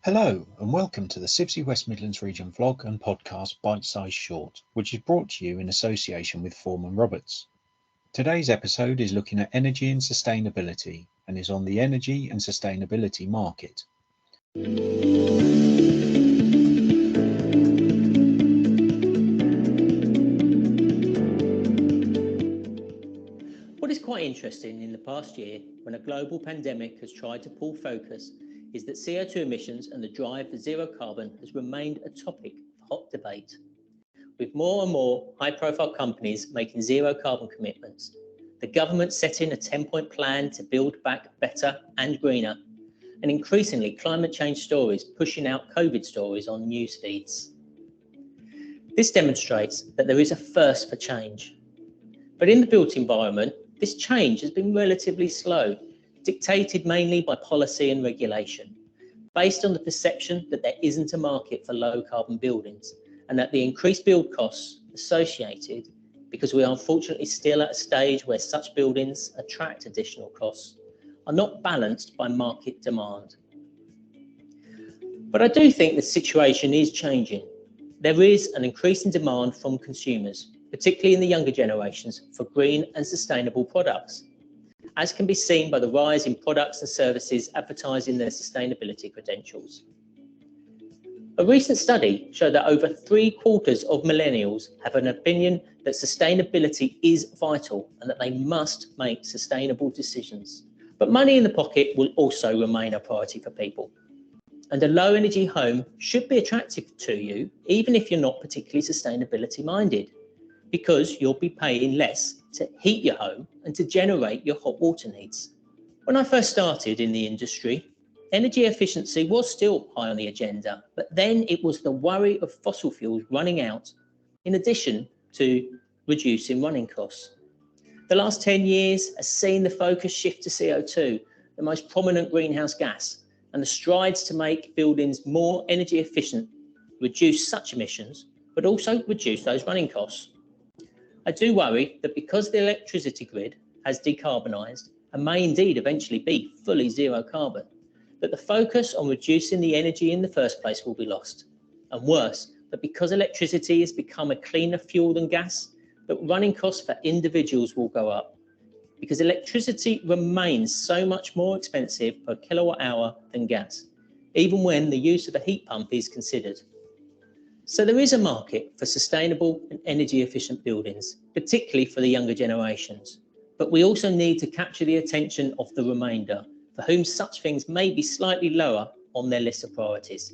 Hello and welcome to the CIBSE West Midlands region vlog and podcast Bite-Size Short, which is brought to you in association with Foreman Roberts. Today's episode is looking at energy and sustainability and is on the energy and sustainability market. What is quite interesting in the past year, when a global pandemic has tried to pull focus, is that CO2 emissions and the drive for zero carbon has remained a topic of hot debate. With more and more high-profile companies making zero carbon commitments, the government setting a 10-point plan to build back better and greener, and increasingly climate change stories pushing out COVID stories on news feeds. This demonstrates that there is a thirst for change. But in the built environment, this change has been relatively slow, dictated mainly by policy and regulation, based on the perception that there isn't a market for low carbon buildings and that the increased build costs associated, because we are unfortunately still at a stage where such buildings attract additional costs, are not balanced by market demand. But I do think the situation is changing. There is an increasing demand from consumers, particularly in the younger generations, for green and sustainable products, as can be seen by the rise in products and services advertising their sustainability credentials. A recent study showed that over 3/4 of millennials have an opinion that sustainability is vital and that they must make sustainable decisions. But money in the pocket will also remain a priority for people. And a low energy home should be attractive to you, even if you're not particularly sustainability minded, because you'll be paying less to heat your home and to generate your hot water needs. When I first started in the industry, energy efficiency was still high on the agenda, but then it was the worry of fossil fuels running out, in addition to reducing running costs. The last 10 years has seen the focus shift to CO2, the most prominent greenhouse gas, and the strides to make buildings more energy efficient reduce such emissions, but also reduce those running costs. I do worry that because the electricity grid has decarbonised and may indeed eventually be fully zero carbon, that the focus on reducing the energy in the first place will be lost. And worse, that because electricity has become a cleaner fuel than gas, that running costs for individuals will go up, because electricity remains so much more expensive per kilowatt hour than gas, even when the use of a heat pump is considered. So there is a market for sustainable and energy efficient buildings, particularly for the younger generations. But we also need to capture the attention of the remainder, for whom such things may be slightly lower on their list of priorities.